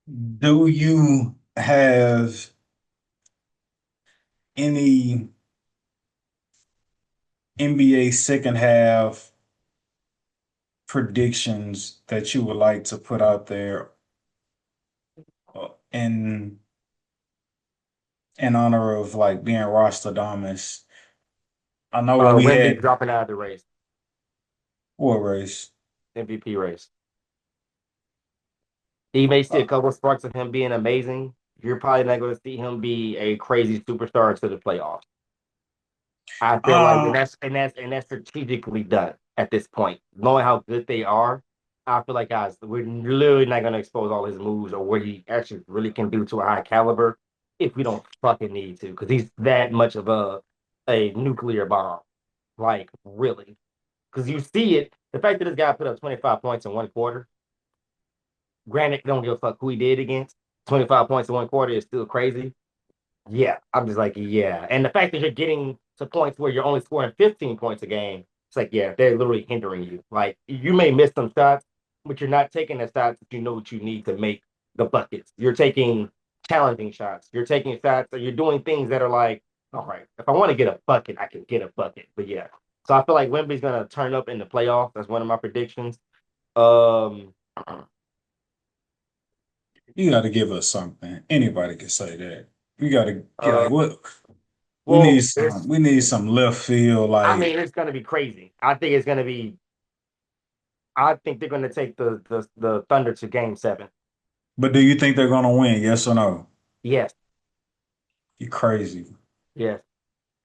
Do you have any NBA second half predictions that you would like to put out there in honor of like being Rostradamus? I know we Wemby had dropping out of the race, what race? MVP race. He may see a Uh, couple of sparks of him being amazing. You're probably not going to see him be a crazy superstar until the playoffs. I feel like, and uh, that's strategically done at this point. Knowing how good they are, I feel like guys, we're literally not going to expose all his moves or what he actually really can do to a high caliber if we don't fucking need to, because he's that much of a nuclear bomb. Like really, because you see it. The fact that this guy put up 25 points in one quarter. Granted, don't give a fuck who he did against. 25 points in one quarter is still crazy. Yeah, I'm just like, yeah. And the fact that you're getting to points where you're only scoring 15 points a game, it's like, yeah, they're literally hindering you. Like, you may miss some shots, but you're not taking the shots that you know what you need to make the buckets. You're taking challenging shots. You're taking shots, or you're doing things that are like, all right, if I want to get a bucket, I can get a bucket. But yeah. So I feel like Wemby's going to turn up in the playoffs. That's one of my predictions. Um, you got to give us something. Anybody can say that. We got to get uh, like what well, it's, we need some left field I like. mean, it's going to be crazy. I think it's going to be I think they're going to take the Thunder to Game 7. But do you think they're gonna win? Yes or no? Yes, You crazy. yes.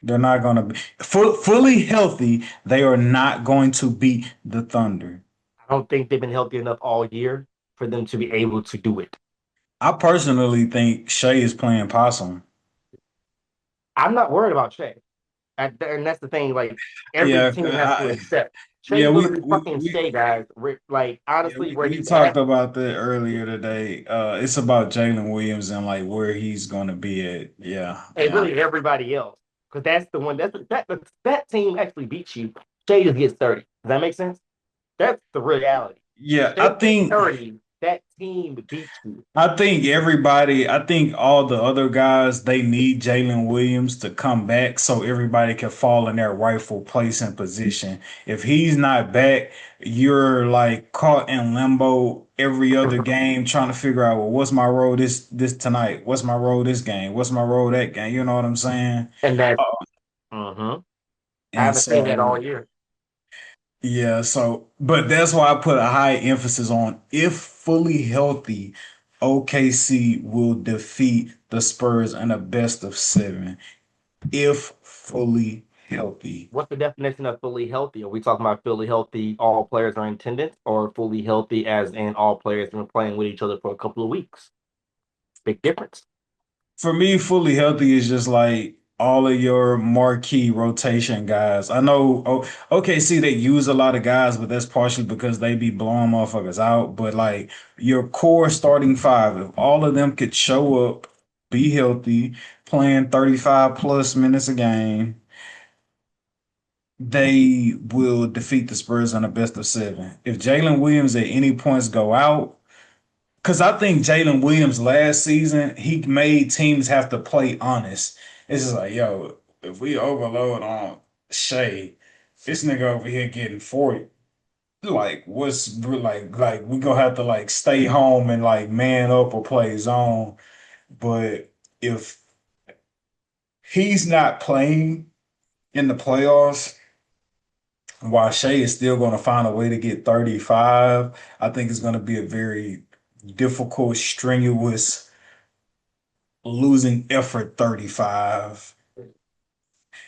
They're not going to be fully healthy. They are not going to beat the Thunder. I don't think they've been healthy enough all year for them to be able to do it. I personally think Shea is playing possum. I'm not worried about Shea, and that's the thing. Like every Yeah, team has to accept yeah, Shea's literally fucking Shea, guys. Like yeah, honestly, where we he's talked at, about that earlier today. It's about Jalen Williams and like where he's going to be at. Yeah, and yeah, really everybody else, because that's the one that team actually beats you. Shea just gets 30. Does that make sense? That's the reality. yeah. Shea gets 30. That team beats you. I think all the other guys, they need Jalen Williams to come back so everybody can fall in their rightful place and position. If he's not back, you're like caught in limbo every other game trying to figure out, well, what's my role this tonight? What's my role this game? What's my role that game? You know what I'm saying? And that's Uh, mm-hmm. I and haven't said so that all year. yeah, so but that's why I put a high emphasis on if fully healthy, OKC will defeat the Spurs in a best of seven. If fully healthy. What's the definition of fully healthy? Are we talking about fully healthy, all players are in attendance, or fully healthy as in all players have been playing with each other for a couple of weeks? Big difference. For me, fully healthy is just like all of your marquee rotation guys. I know OKC they use a lot of guys, but that's partially because they be blowing motherfuckers out. But like your core starting five, if all of them could show up, be healthy, playing 35 plus minutes a game, they will defeat the Spurs on a best of seven. If Jalen Williams at any points go out, because I think Jalen Williams last season, he made teams have to play honest. It's just like, yo, if we overload on Shea, this nigga over here getting 40. Like, like we gonna have to like stay home and like man up or play zone. But if he's not playing in the playoffs, while Shea is still gonna find a way to get 35, I think it's gonna be a very difficult, strenuous losing effort 35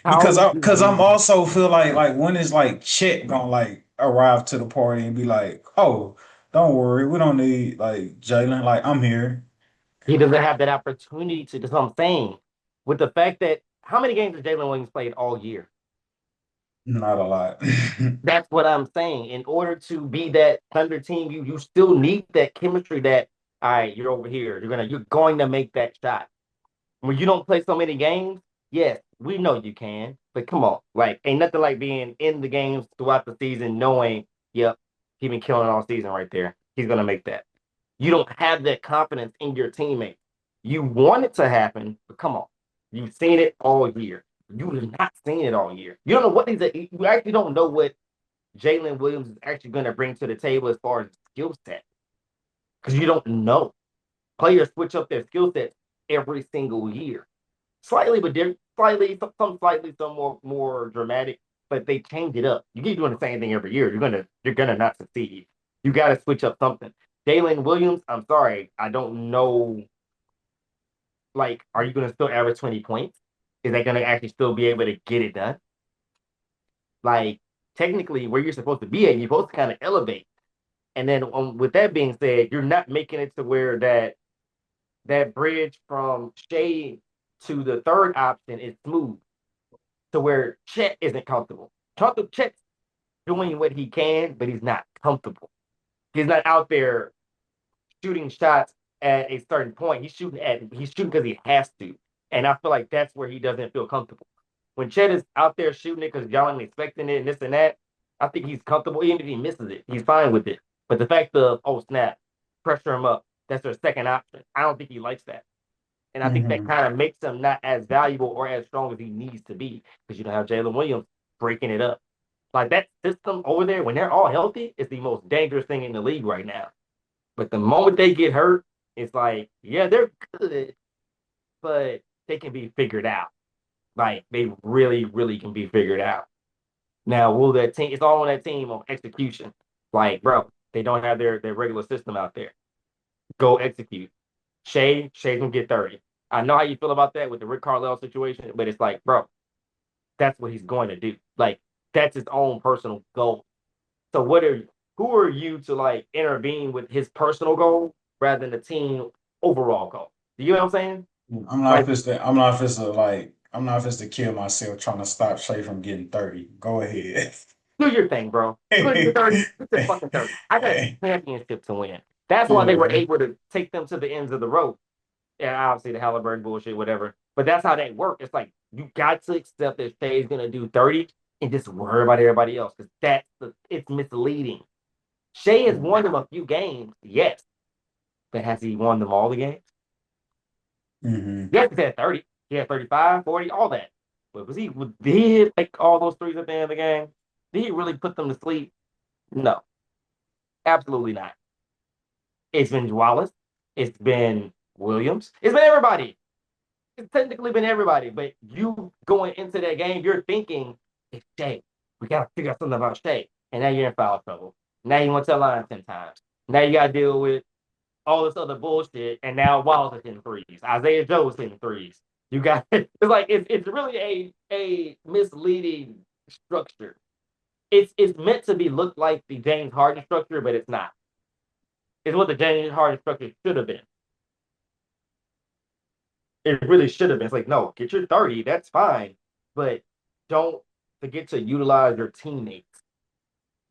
because How do I'm we also feel like when is like Chet gonna like arrive to the party and be like, oh, don't worry, we don't need like Jalen, like I'm here. he doesn't have that opportunity to, that's what I'm saying. With the fact that how many games has Jalen Williams played all year? Not a lot. That's what I'm saying. In order to be that Thunder team, you still need that chemistry that all right, you're over here. You're going to make that shot. When you don't play so many games, yes, we know you can, but come on, like ain't nothing like being in the games throughout the season, knowing, yep, he been killing all season right there. He's gonna make that. You don't have that confidence in your teammates. You want it to happen, but come on. You've seen it all year. You have not seen it all year. You don't know what these are. You actually don't know what Jalen Williams is actually going to bring to the table as far as skill set because you don't know. Players switch up their skill sets every single year, slightly, but slightly, some more dramatic, but they change it up. You keep doing the same thing every year, you're gonna not succeed. You got to switch up something. Jalen Williams, I'm sorry, I don't know. Like, are you gonna still average 20 points? Is that gonna actually still be able to get it done? Like, technically, where you're supposed to be at, you're supposed to kind of elevate. And then, with that being said, you're not making it to where that bridge from Shea to the third option is smooth to where Chet isn't comfortable. Chet's doing what he can, but he's not comfortable. He's not out there shooting shots at a certain point. He's shooting because he has to. And I feel like that's where he doesn't feel comfortable. When Chet is out there shooting it because y'all ain't expecting it and this and that, I think he's comfortable. Even if he misses it, he's fine with it. But the fact of, oh snap, pressure him up, that's their second option. I don't think he likes that. And I think that Hmm. kind of makes him not as valuable or as strong as he needs to be because you don't have Jalen Williams breaking it up. Like that system over there, when they're all healthy, is the most dangerous thing in the league right now. But the moment they get hurt, it's like, yeah, they're good, but they can be figured out. Like they really, really can be figured out. Now, will that team? It's all on that team on execution. Like, bro, they don't have their regular system out there. Go execute. Shay's gonna get 30. I know how you feel about that with the Rick Carlisle situation, but it's like, bro, that's what he's going to do. Like, that's his own personal goal. So who are you to like intervene with his personal goal rather than the team overall goal? Do you know what I'm saying? Like, I'm not just to kill myself trying to stop Shay from getting 30. Go ahead. do your thing, bro. Go to your 30, get your fucking 30. I got a championship to win. That's why they were Yeah. able to take them to the ends of the road. And obviously the Halliburton bullshit, whatever. But that's how that works. It's like you got to accept that Shay's gonna do 30 and just worry about everybody else because it's misleading. Shay has won them a few games, yes, but has he won them all the games? Hmm. Yes, he had 30. He had 35, 40, all that. But did he hit like all those threes at the end of the game? Did he really put them to sleep? No, absolutely not. It's been Wallace. It's been Williams. It's been everybody. It's technically been everybody. But you going into that game, you're thinking, it's Shay. We got to figure out something about Shay. And now you're in foul trouble. Now you want to line 10 times. Now you got to deal with all this other bullshit, and now Wallace is hitting threes. Isaiah Joe's hitting threes. You got it's like it's really a misleading structure. It's meant to be looked like the James Harden structure, but it's not. It's what the James Harden structure should have been. It really should have been. It's like, no, get your 30, that's fine. But don't forget to utilize your teammates.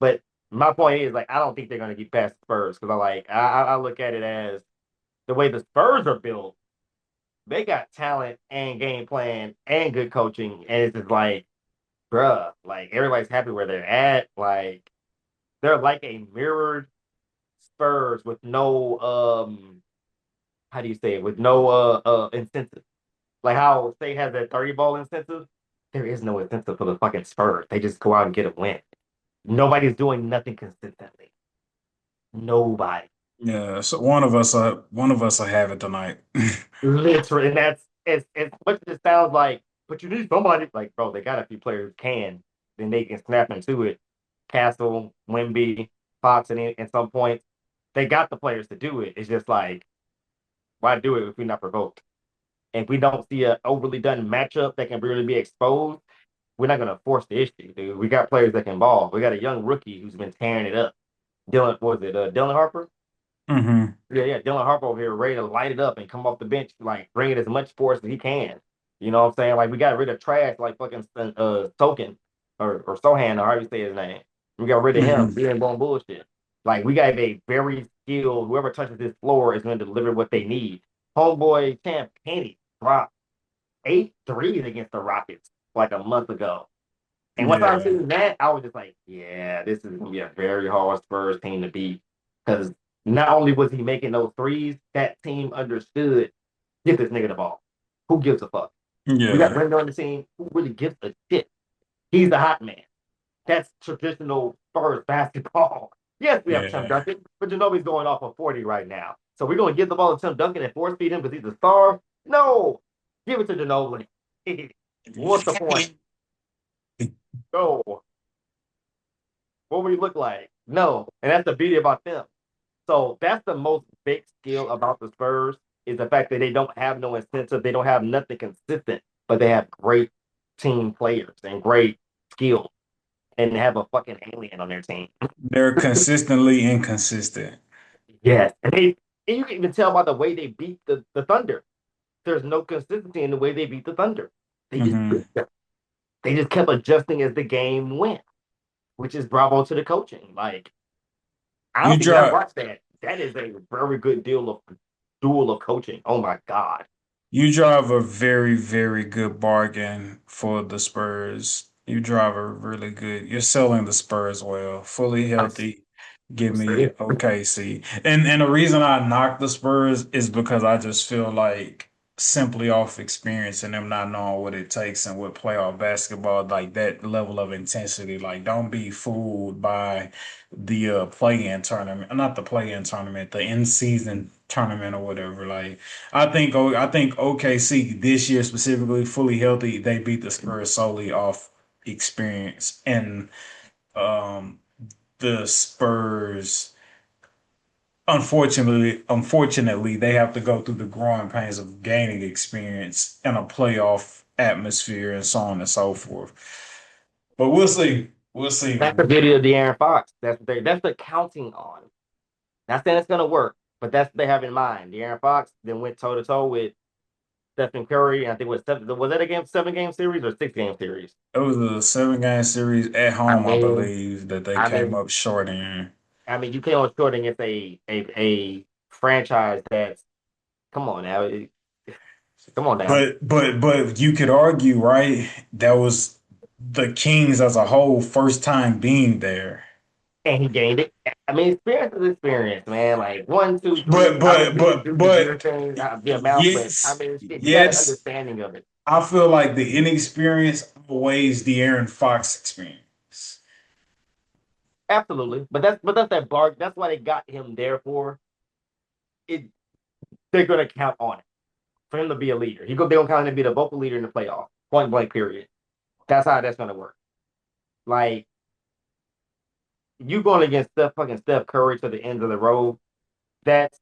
But my point is, like, I don't think they're gonna get past the Spurs because I look at it as the way the Spurs are built. They got talent and game plan and good coaching, and it's just like, bruh, like everybody's happy where they're at. Like they're like a mirrored Spurs with no how do you say it? With no incentive. Like how State has that 30 ball incentive. There is no incentive for the fucking Spurs. They just go out and get a win. Nobody's doing nothing consistently. Nobody. Yeah. So one of us will have it tonight. Literally, and that's as much as it sounds like, but you need somebody like, bro, they got a few players who can, then they can snap into it. Castle, Wimby, Fox, and at some point, they got the players to do it. It's just like, why do it if we're not provoked? And if we don't see a overly done matchup that can really be exposed, we're not gonna force the issue, dude. We got players that can ball. We got a young rookie who's been tearing it up. Dylan, was it Dylan Harper? Hmm. Yeah. Dylan Harper over here ready to light it up and come off the bench, like bring it as much force as he can. You know what I'm saying? Like we got rid of trash like fucking Token or Sohan or however you say his name. We got rid of him Hmm. being born bullshit. Like we got a very skilled whoever touches this floor is going to deliver what they need. Homeboy Champ Kenny dropped 8 threes against the Rockets like a month ago. And once I Yeah. seen that, I was just like, yeah, this is gonna be a very hard Spurs team to beat because Not only was he making those threes, that team understood, get this nigga the ball. Who gives a fuck? We got Yeah, Brandon on the team. Who really gives a shit? He's the hot man. That's traditional Spurs basketball. Yes, we have Tim yeah. Duncan, but Ginobili's going off of 40 right now. So we're going to give the ball to Tim Duncan and force feed him because he's a star? No. Give it to Ginobili. What's the point? No. What would he look like? No. And that's the beauty about them. So that's the most big skill about the Spurs is the fact that they don't have no incentive. They don't have nothing consistent, but they have great team players and great skill and have a fucking alien on their team. They're consistently inconsistent. Yes. And you can even tell by the way they beat the Thunder. There's no consistency in the way they beat the Thunder. They just Hmm. beat them. They just kept adjusting as the game went, which is bravo to the coaching. Like, I don't You know if you guys drive watch that. That is a very good duel of coaching. Oh my God. you drive a very, very good bargain for the Spurs. You drive a really good. You're selling the Spurs well, fully healthy. Give me OKC. And the reason I knock the Spurs is because I just feel like simply off experience and them not knowing what it takes and what playoff basketball, like that level of intensity. Like, don't be fooled by the play-in tournament, not the play-in tournament, the in-season tournament or whatever. Like, I think OKC this year specifically, fully healthy, they beat the Spurs solely off experience and um the Spurs. Unfortunately, they have to go through the growing pains of gaining experience in a playoff atmosphere and so on and so forth. But we'll see. We'll see. That's the beauty of the Aaron Fox. That's the counting on. Not saying it's gonna work, but that's what they have in mind. The Aaron Fox then went toe to toe with Stephen Curry. And I think was that a 7 game series or 6 game series? It was a 7 game series at I home, I mean, believe, that they I came mean, up short in. you came on short against a franchise that's come on now, come on now, But you could argue, right? That was the Kings as a whole first time being there. and he gained it. I mean, experience is experience, man. Like one, two, But three. I mean, but you can but do the gear but things, the amount, but I yes, mean, shit, you got an yes. understanding of it. I feel like the inexperience outweighs the Aaron Fox experience. Absolutely, but that's that bar. That's why they got him there for it. They're gonna count on it for him to be a leader. They're gonna count him to be the vocal leader in the playoff. Point blank. Period. That's how that's gonna work. Like you going against Steph Curry to the end of the road. That's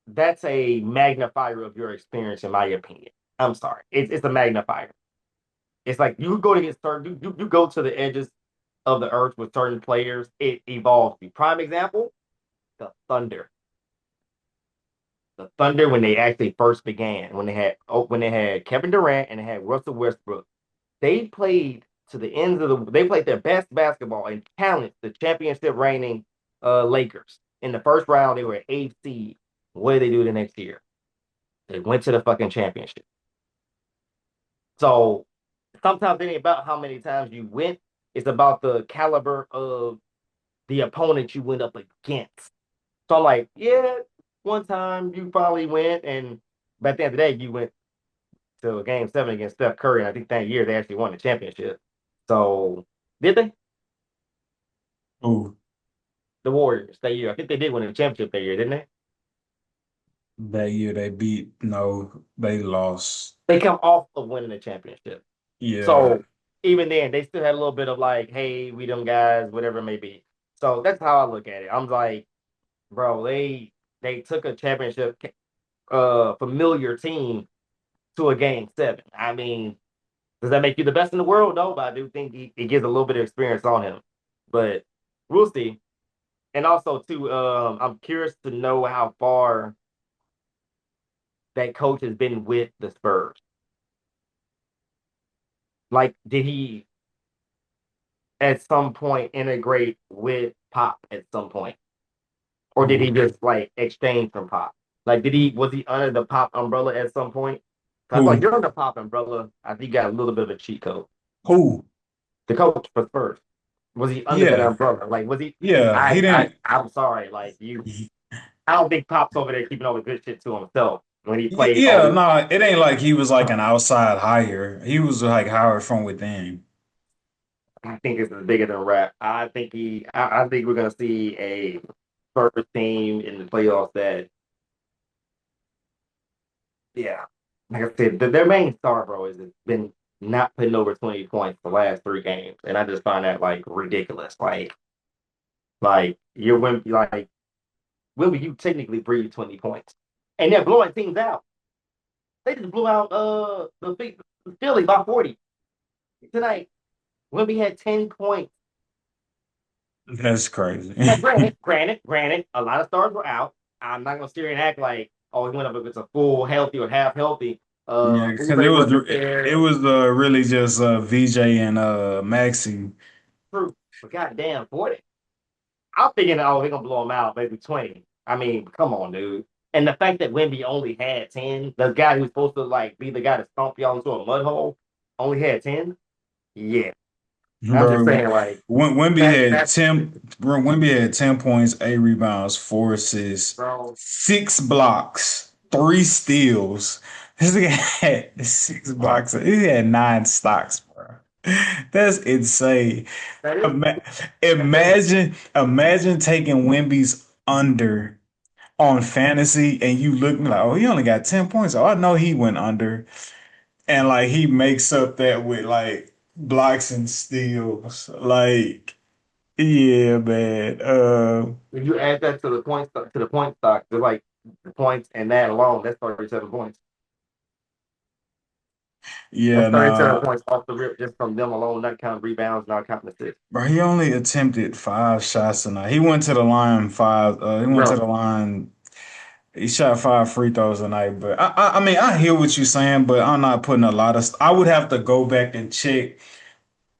that's a magnifier of your experience, in my opinion. I'm sorry, it's a magnifier. It's like you go against certain you go to the edges of the earth with certain players. It evolves you. Prime example: the Thunder. The Thunder when they actually first began, when they had Kevin Durant and they had Russell Westbrook, they played to the ends of they played their best basketball and challenged the championship reigning Lakers. In the first round, they were at 8th seed. What did they do the next year? They went to the fucking championship. So sometimes it ain't about how many times you went, it's about the caliber of the opponent you went up against. So I'm like, yeah, one time you probably went, and by the end of the day, you went to a game 7 against Steph Curry. And I think that year they actually won the championship. So did they? Ooh, The Warriors that year. I think they did win the championship that year, didn't they? that year they beat, no, they lost. They come off of winning the championship. Yeah. So even then, they still had a little bit of like, hey, we them guys, whatever it may be. So that's how I look at it. I'm like, bro, they took a championship familiar team to a game 7. I mean, does that make you the best in the world? No, but I do think it gives a little bit of experience on him. But we'll see. And also too, I'm curious to know how far that coach has been with the Spurs. Like, did he at some point integrate with Pop at some point, or did he Who? just like exchange from Pop? Like, did he was he under the Pop umbrella at some point? 'Cause I feel like Who? you're under the Pop umbrella. I think you got a little bit of a cheat code. Who? The coach for Spurs. Was he under that Yeah, umbrella? Like, was he? yeah. He didn't. I'm sorry. Like you, I don't think Pop's over there keeping all the good shit to himself when he played all Yeah, these. no, it ain't like he was like an outside hire. He was like hired from within. I think it's bigger than rap. I think we're gonna see a first team in the playoffs that, yeah, like I said, their main star, bro, has been not putting over 20 points the last 3 games, and I just find that like ridiculous. Like you're Wimby, like Wimby, you technically breathe 20 points, and they're blowing teams out. They just blew out the Philly by 40 tonight. Wimby had 10 points. That's crazy. Now, granted, a lot of stars were out. I'm not gonna sit here and act like, oh, he went up against a full healthy or half healthy. Yeah, because Ubre wasn't it there. was really just VJ and Maxi. True, but goddamn, 40. I'm thinking, oh, they're gonna blow him out, maybe 20. I mean, come on, dude. And the fact that Wimby only had 10, the guy who's supposed to like be the guy to stomp y'all into a mud hole, only had 10. Yeah, I'm just Bro, saying, like Wemby had that, 10, bro, Wemby had 10 points, 8 rebounds, 4 assists, bro. 6 blocks, 3 steals. This guy had 6 blocks. He had 9 stocks, bro. That's insane. That is Ima- insane. imagine taking Wemby's under on fantasy and you looking like, oh, he only got 10 points. Oh, I know he went under. And like he makes up that with like blocks and steals. Like, yeah, man. If you add that to the point stock, they're like the points and that alone, that's 37 points. Yeah, That's 37 nah. points off the rip just from them alone, not counting rebounds, not counting assists. Bro, he only attempted 5 shots tonight. He went to the line five. He went to Bro, the line. He shot 5 free throws tonight. But I mean, I hear what you're saying, but I'm not putting a lot of. I would have to go back and check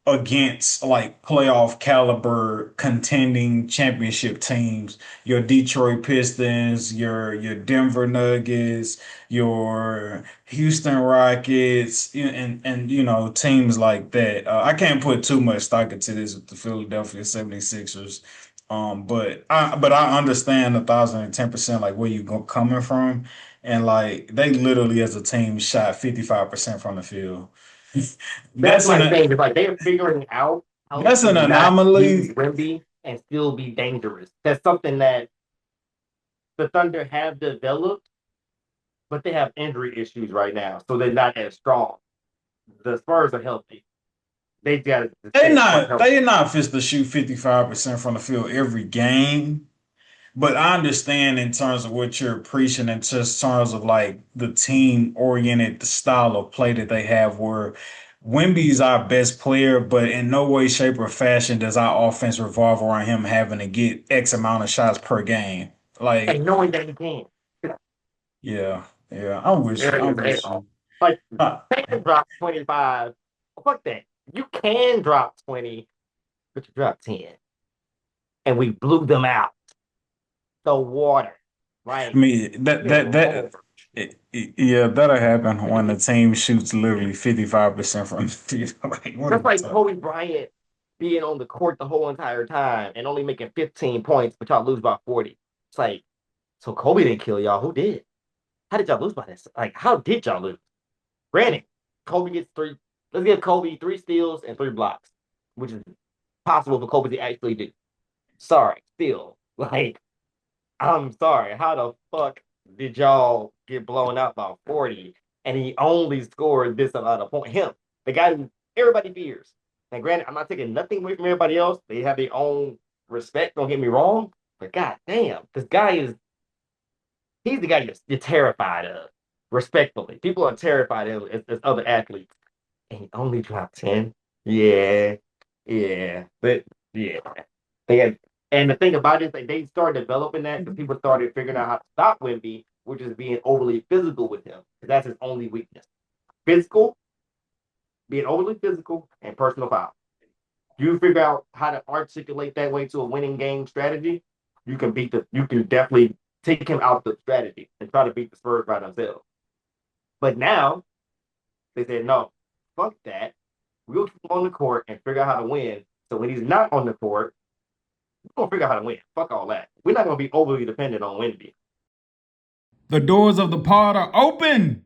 against like playoff caliber contending championship teams, your Detroit Pistons, your Denver Nuggets, your Houston Rockets, and you know teams like that. I can't put too much stock into this with the Philadelphia 76ers. But I understand 1,010% like where you go coming from, and like they literally as a team shot 55% from the field. that's That's my an thing. It's like they're figuring out how that's to an not use anomaly. Wemby and still be dangerous. That's something that the Thunder have developed, but they have injury issues right now, so they're not as strong. The Spurs are healthy. They got to They stay as much not healthy. they not fit to shoot 55% from the field every game. But I understand in terms of what you're preaching in just terms of like the team oriented the style of play that they have where Wemby's our best player, but in no way, shape, or fashion does our offense revolve around him having to get X amount of shots per game. And Like, knowing that he can. yeah, yeah, I'm with you. I'm with you. Like, Uh, can drop 25. Fuck that. You can drop 20, but you drop 10. And we blew them out. The water. I Like, mean game over. yeah, that'll happen when the team shoots literally 55% from the field. Like, what are That's we like talking? Kobe Bryant being on the court the whole entire time and only making 15 points, but y'all lose by 40. It's like, so Kobe didn't kill y'all. Who did? How did y'all lose by this? Like, how did y'all lose? Granted, Kobe gets three. Let's give Kobe 3 steals and 3 blocks, which is possible for Kobe to actually do. Sorry, still. Like, I'm sorry. How the fuck did y'all get blown out by 40 and he only scored this amount of points? Him, the guy who everybody fears. And granted, I'm not taking nothing away from everybody else. They have their own respect, don't get me wrong. But god damn, this guy is he's the guy you're terrified of. Respectfully. People are terrified of as other athletes. And he only dropped 10. Yeah. Yeah. But yeah. They had, and the thing about it is that they started developing that because people started figuring out how to stop Wimby, which is being overly physical with him. Because that's his only weakness. Physical, being overly physical, and personal foul. You figure out how to articulate that way to a winning game strategy, you can definitely take him out the strategy and try to beat the Spurs by themselves. But now they said, no, fuck that. We'll keep him on the court and figure out how to win. So when he's not on the court, we're gonna figure out how to win. Fuck all that. We're not gonna be overly dependent on Wemby. The doors of the pod are open.